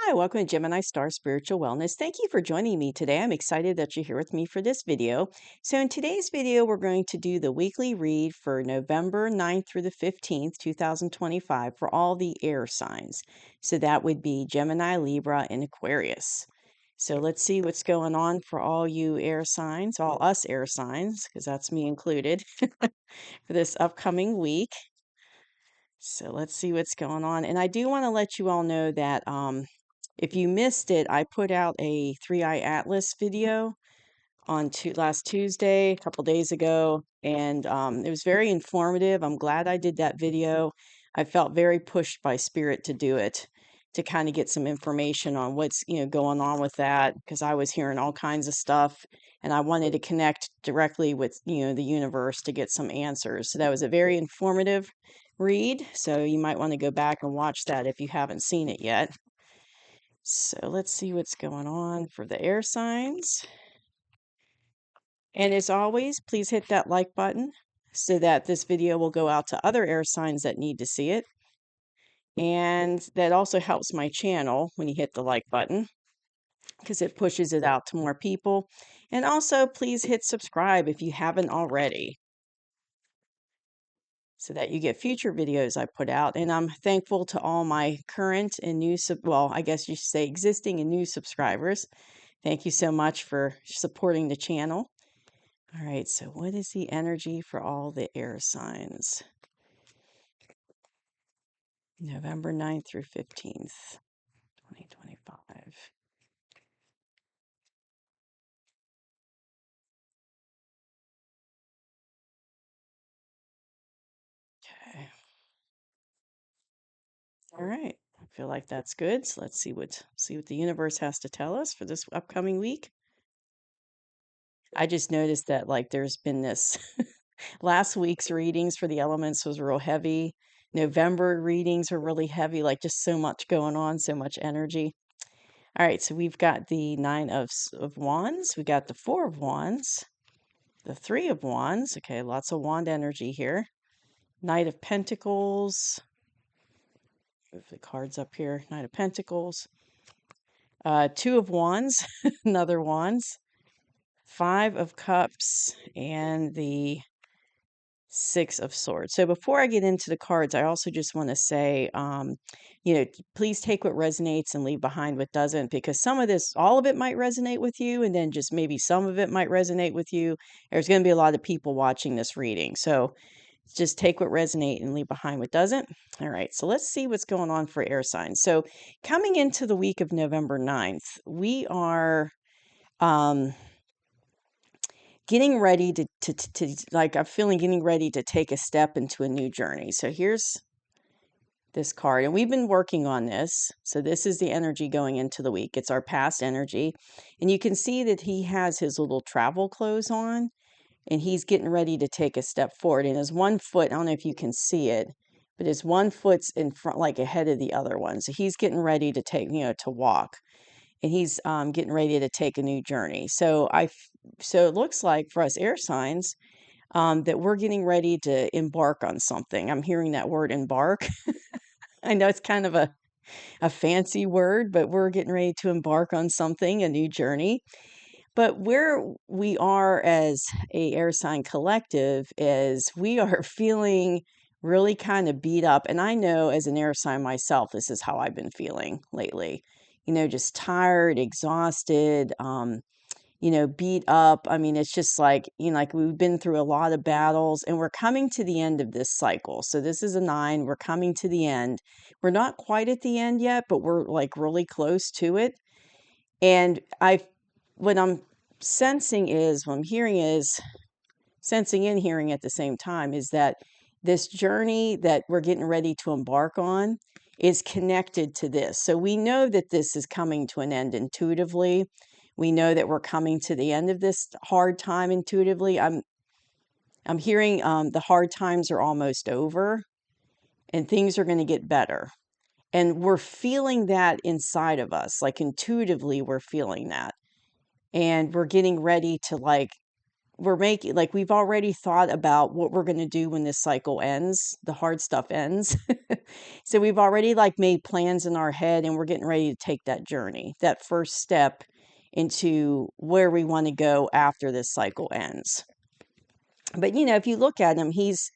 Hi, welcome to Gemini Star Spiritual Wellness. Thank you for joining me today. I'm excited that you're here with me for this video. So in today's video, we're going to do the weekly read for November 9th through the 15th, 2025 for all the air signs. So that would be Gemini, Libra, and Aquarius. So let's see what's going on for all you air signs, all us air signs, because that's me included, for this upcoming week. So let's see what's going on. And I do want to let you all know that if you missed it, I put out a three-eye atlas video on last Tuesday, a couple days ago, and it was very informative. I'm glad I did that video. I felt very pushed by spirit to do it, to kind of get some information on what's going on with that, because I was hearing all kinds of stuff, and I wanted to connect directly with the universe to get some answers. So that was a very informative read. So you might want to go back and watch that if you haven't seen it yet. So let's see what's going on for the air signs. And as always, please hit that like button so that this video will go out to other air signs that need to see it. And that also helps my channel when you hit the like button, because it pushes it out to more people. And also, please hit subscribe if you haven't already, so that you get future videos I put out. And I'm thankful to all my current and new, well, I guess you should say existing and new subscribers. Thank you so much for supporting the channel. All right, so what is the energy for all the air signs? November 9th through 15th, 2025. Okay. All right. I feel like that's good. So let's see what the universe has to tell us for this upcoming week. I just noticed that there's been this last week's readings for the elements was real heavy. November readings are really heavy, just so much going on, so much energy. All right, so we've got the Nine of Wands, we got the Four of Wands, the Three of Wands. Okay, lots of wand energy here. Knight of Pentacles. Move the cards up here. Knight of Pentacles. Two of Wands, another Wands. Five of Cups, and the Six of Swords. So before I get into the cards, I also just want to say, please take what resonates and leave behind what doesn't, because some of this, all of it might resonate with you, and then just maybe some of it might resonate with you. There's going to be a lot of people watching this reading. So just take what resonates and leave behind what doesn't. All right, so let's see what's going on for air signs. So coming into the week of November 9th, we are getting ready I'm feeling getting ready to take a step into a new journey. So here's this card, and we've been working on this. So this is the energy going into the week. It's our past energy. And you can see that he has his little travel clothes on, and he's getting ready to take a step forward. And his one foot, I don't know if you can see it, but his one foot's in front, ahead of the other one. So he's getting ready to to walk. And he's getting ready to take a new journey. So it looks like for us air signs that we're getting ready to embark on something. I'm hearing that word embark. I know it's kind of a fancy word, but we're getting ready to embark on something, a new journey. But where we are as a air sign collective is we are feeling really kind of beat up. And I know as an air sign myself, this is how I've been feeling lately. Just tired, exhausted, beat up. I mean, it's just we've been through a lot of battles, and we're coming to the end of this cycle. So this is a 9. We're coming to the end. We're not quite at the end yet, but we're really close to it. And what I'm sensing is, what I'm hearing is, sensing and hearing at the same time, is that this journey that we're getting ready to embark on is connected to this. So we know that this is coming to an end intuitively. We know that we're coming to the end of this hard time intuitively. I'm hearing the hard times are almost over and things are going to get better. And we're feeling that inside of us, intuitively we're feeling that. And we're getting ready to we're making we've already thought about what we're going to do when this cycle ends, the hard stuff ends. So we've already like made plans in our head and we're getting ready to take that journey, that first step into where we want to go after this cycle ends. But you know, if you look at him, he's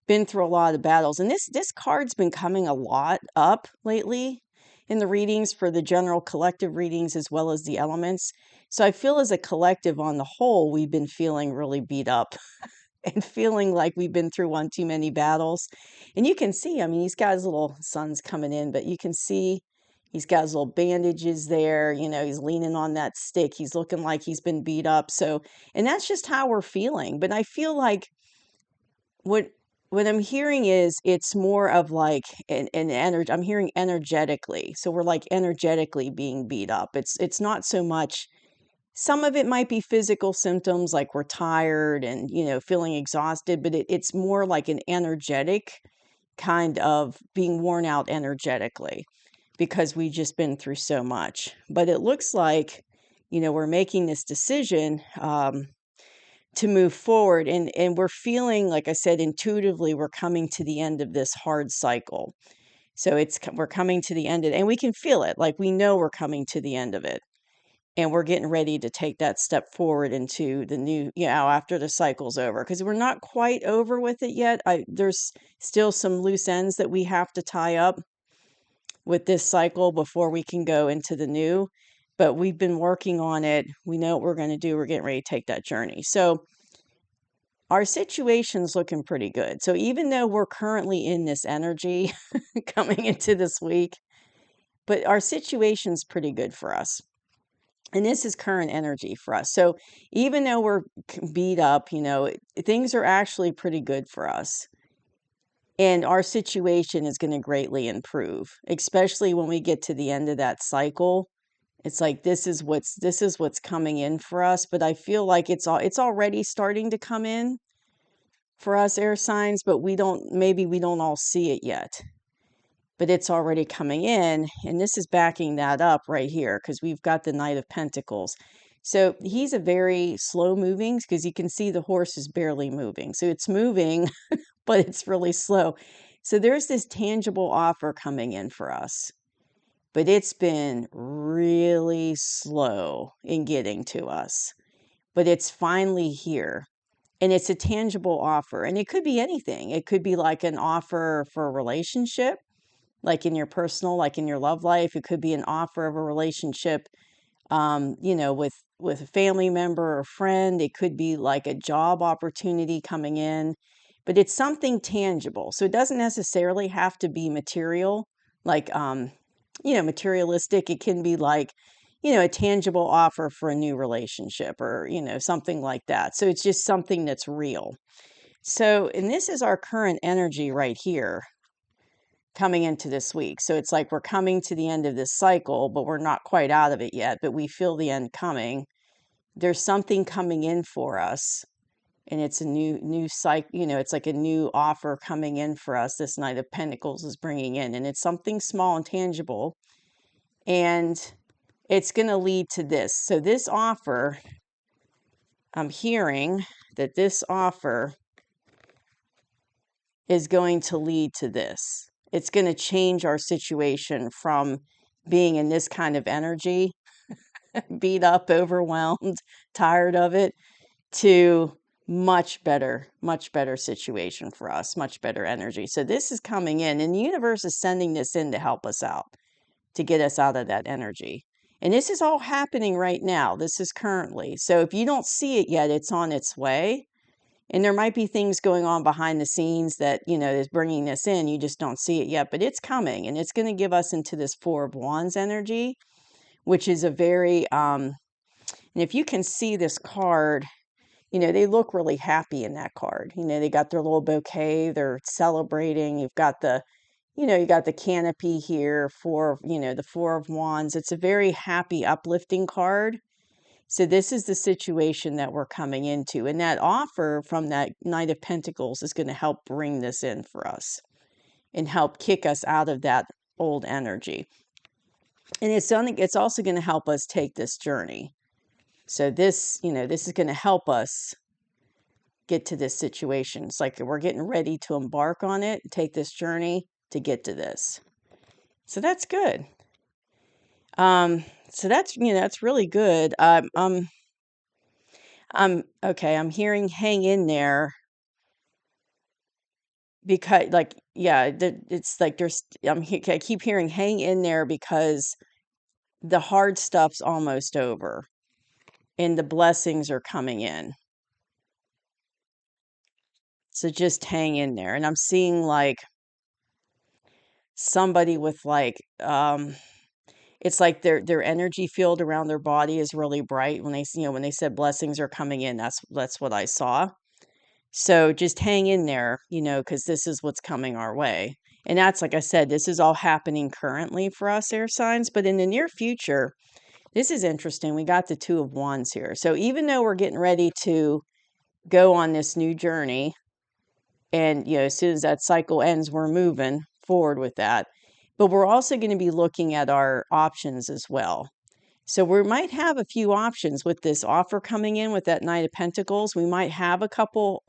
been through a lot of battles, and this card's been coming a lot up lately in the readings, for the general collective readings as well as the elements. So I feel as a collective on the whole, we've been feeling really beat up and feeling like we've been through one too many battles. And you can see, I mean, he's got his little sun's coming in, but you can see he's got his little bandages there. You know, he's leaning on that stick. He's looking like he's been beat up. So, and that's just how we're feeling. But I feel like what I'm hearing is it's more of like an energy. I'm hearing energetically. So we're like energetically being beat up. It's not so much. Some of it might be physical symptoms, like we're tired and, you know, feeling exhausted, but it's more like an energetic kind of being worn out energetically because we've just been through so much. But it looks like, you know, we're making this decision to move forward, and we're feeling, like I said, intuitively, we're coming to the end of this hard cycle. So we're coming to the end of it, and we can feel it, like we know we're coming to the end of it. And we're getting ready to take that step forward into the new, you know, after the cycle's over, because we're not quite over with it yet. There's still some loose ends that we have to tie up with this cycle before we can go into the new. But we've been working on it. We know what we're going to do. We're getting ready to take that journey. So our situation's looking pretty good. So even though we're currently in this energy coming into this week, but our situation's pretty good for us. And this is current energy for us. So even though we're beat up, you know, things are actually pretty good for us. And our situation is going to greatly improve, especially when we get to the end of that cycle. It's like this is what's coming in for us, but I feel like it's already starting to come in for us air signs, but maybe we don't all see it yet. But it's already coming in, and this is backing that up right here because we've got the Knight of Pentacles. So he's a very slow moving, because you can see the horse is barely moving. So it's moving, but it's really slow. So there's this tangible offer coming in for us, but it's been really slow in getting to us. But it's finally here. And it's a tangible offer. And it could be anything. It could be like an offer for a relationship, like in your personal, like in your love life. It could be an offer of a relationship, you know, with a family member or friend. It could be like a job opportunity coming in, but it's something tangible. So it doesn't necessarily have to be material, like, you know, materialistic. It can be like, you know, a tangible offer for a new relationship, or, you know, something like that. So it's just something that's real. So, and this is our current energy right here coming into this week. So it's like we're coming to the end of this cycle, but we're not quite out of it yet, but we feel the end coming. There's something coming in for us, and it's a new cycle, you know, it's like a new offer coming in for us. This Knight of Pentacles is bringing in, and it's something small and tangible, and it's going to lead to this. So this offer, I'm hearing that this offer is going to lead to this. It's going to change our situation from being in this kind of energy, beat up, overwhelmed, tired of it, to much better situation for us, much better energy. So this is coming in, and the universe is sending this in to help us out, to get us out of that energy. And this is all happening right now. This is currently. So if you don't see it yet, it's on its way. And there might be things going on behind the scenes that, you know, is bringing this in. You just don't see it yet, but it's coming, and it's going to give us into this Four of Wands energy, which is a very, and if you can see this card, you know, they look really happy in that card. You know, they got their little bouquet, they're celebrating. You've got the, you know, you got the canopy here for, you know, the Four of Wands. It's a very happy, uplifting card. So this is the situation that we're coming into. And that offer from that Knight of Pentacles is going to help bring this in for us and help kick us out of that old energy. And it's also going to help us take this journey. So this, you know, this is going to help us get to this situation. It's like we're getting ready to embark on it, take this journey. to get to this. So that's good. So that's really good. Okay. I'm hearing hang in there because, like, yeah, it's like I keep hearing hang in there because the hard stuff's almost over and the blessings are coming in. So just hang in there. And I'm seeing like somebody with like it's like their energy field around their body is really bright when when they said blessings are coming in. That's what I saw. So just hang in there, because this is what's coming our way. And that's, like I said, this is all happening currently for us air signs, but in the near future, this is interesting. We got the Two of Wands here. So even though we're getting ready to go on this new journey, and as soon as that cycle ends, we're moving forward with that. But we're also going to be looking at our options as well. So we might have a few options with this offer coming in with that Knight of Pentacles. We might have a couple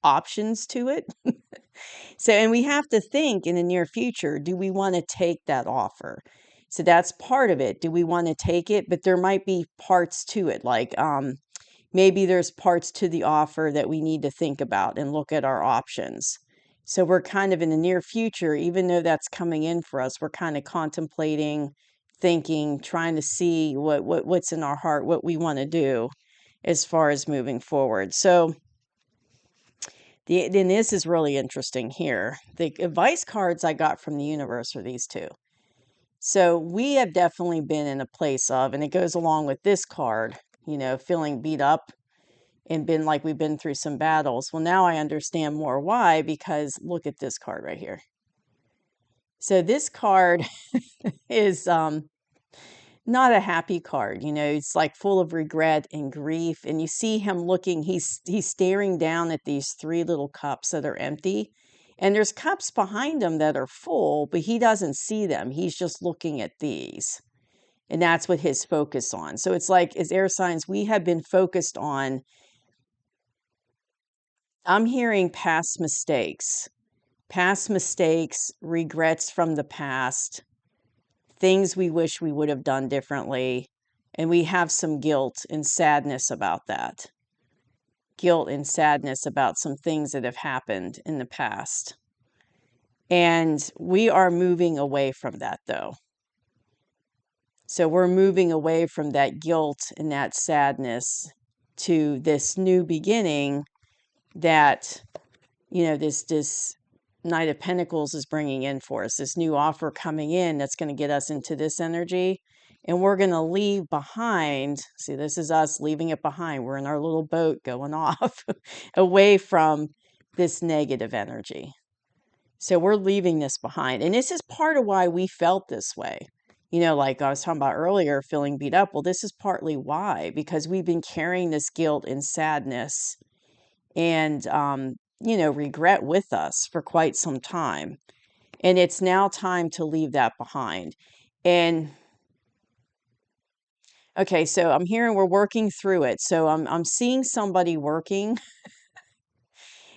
options to it. So, and we have to think in the near future, do we want to take that offer? So that's part of it. Do we want to take it? But there might be parts to it, like maybe there's parts to the offer that we need to think about and look at our options. So we're kind of in the near future, even though that's coming in for us, we're kind of contemplating, thinking, trying to see what's in our heart, what we want to do as far as moving forward. So then this is really interesting here. The advice cards I got from the universe are these two. So we have definitely been in a place of, and it goes along with this card, feeling beat up and been like we've been through some battles. Well, now I understand more why, because look at this card right here. So this card is not a happy card. It's like full of regret and grief. And you see him looking, he's staring down at these three little cups that are empty. And there's cups behind him that are full, but he doesn't see them. He's just looking at these. And that's what his focus on. So it's like, as air signs, we have been focused on, I'm hearing past mistakes, regrets from the past, things we wish we would have done differently. And we have some guilt and sadness about that. Guilt and sadness about some things that have happened in the past. And we are moving away from that, though. So we're moving away from that guilt and that sadness to this new beginning that, this Knight of Pentacles is bringing in for us, this new offer coming in that's going to get us into this energy. And we're going to leave behind, see, this is us leaving it behind. We're in our little boat going off away from this negative energy. So we're leaving this behind. And this is part of why we felt this way. Like I was talking about earlier, feeling beat up. Well, this is partly why, because we've been carrying this guilt and sadness and, regret with us for quite some time. And it's now time to leave that behind. And okay, so I'm hearing we're working through it. So I'm seeing somebody working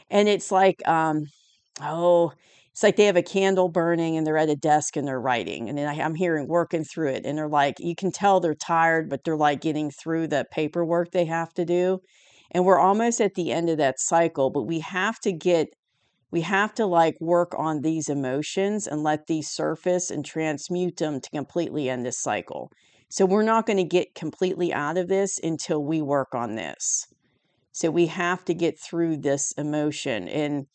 and it's like, it's like they have a candle burning and they're at a desk and they're writing. And then I'm hearing working through it. And they're like, you can tell they're tired, but they're like getting through the paperwork they have to do. And we're almost at the end of that cycle, but we have to like work on these emotions and let these surface and transmute them to completely end this cycle. So we're not going to get completely out of this until we work on this. So we have to get through this emotion and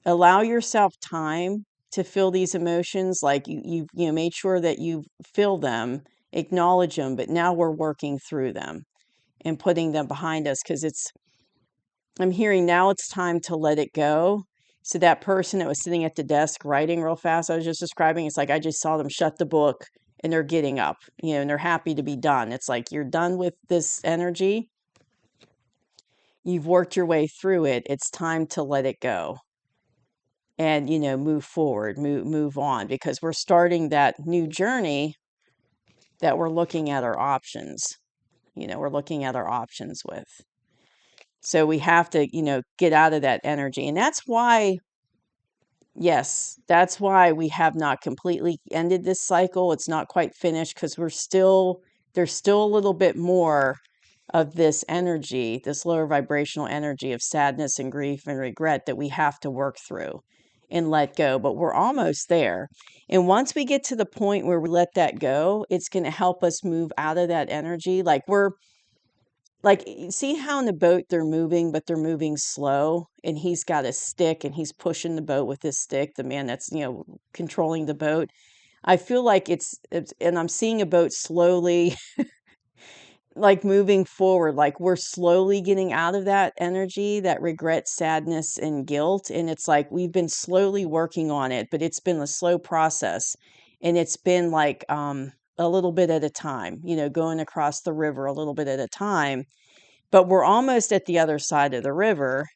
allow yourself time to feel these emotions. Like you made sure that you feel them, acknowledge them, but now we're working through them and putting them behind us, because I'm hearing now it's time to let it go. So that person that was sitting at the desk writing real fast, I was just describing, it's like I just saw them shut the book and they're getting up, and they're happy to be done. It's like you're done with this energy. You've worked your way through it. It's time to let it go and, move forward, move on, because we're starting that new journey that we're looking at our options. We're looking at our options with. So we have to, get out of that energy. And that's why Yes, that's why we have not completely ended this cycle. It's not quite finished because there's still a little bit more of this energy, this lower vibrational energy of sadness and grief and regret that we have to work through and let go. But we're almost there. And once we get to the point where we let that go, it's going to help us move out of that energy. Like, see how in the boat they're moving, but they're moving slow, and he's got a stick and he's pushing the boat with his stick, the man that's, controlling the boat. I feel like it's and I'm seeing a boat slowly like moving forward, like we're slowly getting out of that energy, that regret, sadness, and guilt. And it's like we've been slowly working on it, but it's been a slow process. And it's been like a little bit at a time, going across the river a little bit at a time. But we're almost at the other side of the river.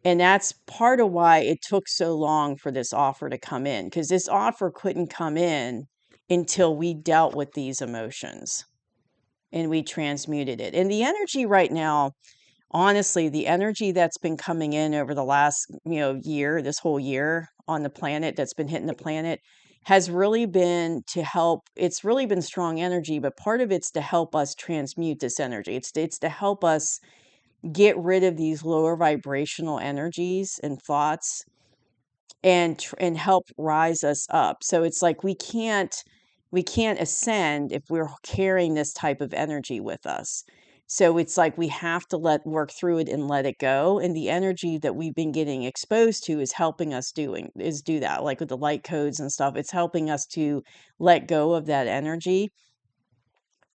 And that's part of why it took so long for this offer to come in, because this offer couldn't come in until we dealt with these emotions and we transmuted it. And the energy right now, honestly, the energy that's been coming in over the last, year, this whole year on the planet that's been hitting the planet has really been to help. It's really been strong energy, but part of it's to help us transmute this energy. It's to help us get rid of these lower vibrational energies and thoughts and help rise us up. So it's like we can't ascend if we're carrying this type of energy with us. So it's like we have to work through it and let it go. And the energy that we've been getting exposed to is helping us do that. Like with the light codes and stuff, it's helping us to let go of that energy.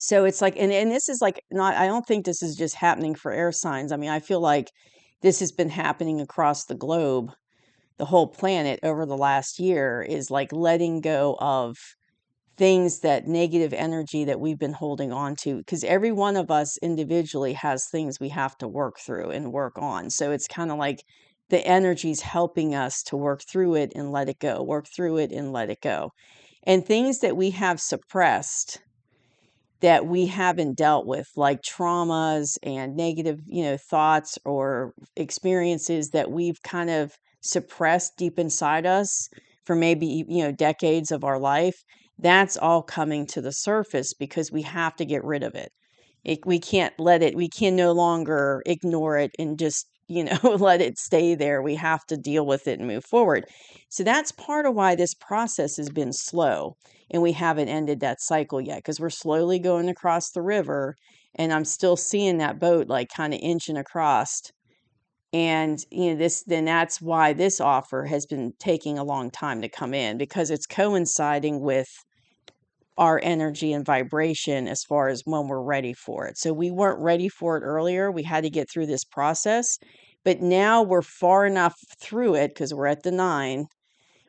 So it's like, and this is like not, I don't think this is just happening for air signs. I mean, I feel like this has been happening across the globe, the whole planet over the last year is like letting go of things, that negative energy that we've been holding on to, because every one of us individually has things we have to work through and work on. So it's kind of like the energy's helping us to work through it and let it go, work through it and let it go. And things that we have suppressed that we haven't dealt with, like traumas and negative, thoughts or experiences that we've kind of suppressed deep inside us for maybe, decades of our life, that's all coming to the surface because we have to get rid of it. We can't let it, we can no longer ignore it and just, let it stay there. We have to deal with it and move forward. So that's part of why this process has been slow and we haven't ended that cycle yet, because we're slowly going across the river and I'm still seeing that boat like kind of inching across. And then that's why this offer has been taking a long time to come in, because it's coinciding with our energy and vibration as far as when we're ready for it. So we weren't ready for it earlier. We had to get through this process, but now we're far enough through it because we're at the 9.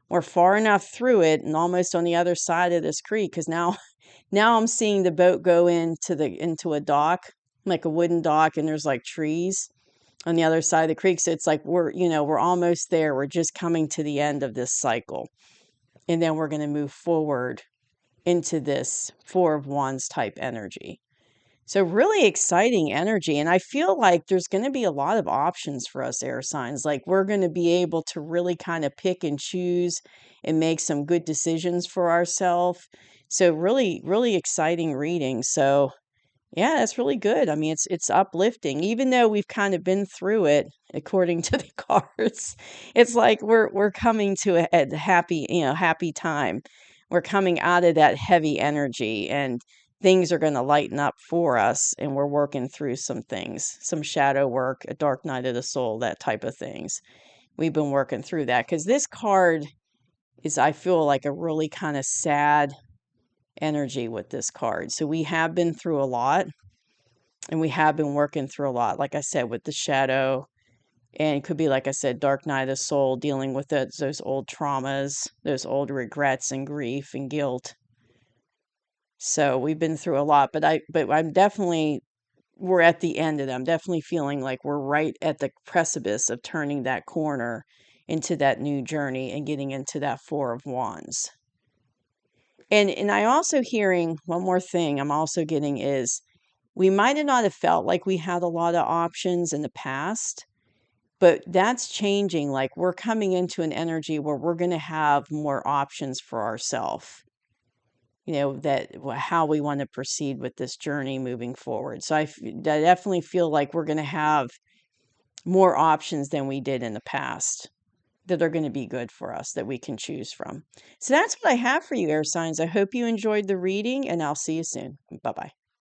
We're far enough through it and almost on the other side of this creek, because now I'm seeing the boat go into a dock, like a wooden dock, and there's like trees on the other side of the creek. So it's like we're almost there. We're just coming to the end of this cycle. And then we're going to move forward into this 4 of Wands type energy. So really exciting energy. And I feel like there's going to be a lot of options for us air signs. Like we're going to be able to really kind of pick and choose and make some good decisions for ourselves. So really, really exciting reading. So yeah, that's really good. I mean, it's uplifting, even though we've kind of been through it according to the cards. It's like we're coming to a happy, happy time. We're coming out of that heavy energy and things are going to lighten up for us, and we're working through some things, some shadow work, a dark night of the soul, that type of things. We've been working through that because this card is, I feel like, a really kind of sad energy with this card. So we have been through a lot and we have been working through a lot, like I said, with the shadow, and it could be, like I said, dark night of the soul, dealing with those old traumas, those old regrets and grief and guilt. So we've been through a lot, but I'm definitely, we're at the end of them. I'm definitely feeling like we're right at the precipice of turning that corner into that new journey and getting into that 4 of Wands. And I also hearing one more thing I'm also getting is we might have not have felt like we had a lot of options in the past, But that's changing. Like we're coming into an energy where we're going to have more options for ourselves, that how we want to proceed with this journey moving forward. So I definitely feel like we're going to have more options than we did in the past that are going to be good for us that we can choose from. So that's what I have for you, air signs. I hope you enjoyed the reading, and I'll see you soon. Bye-bye.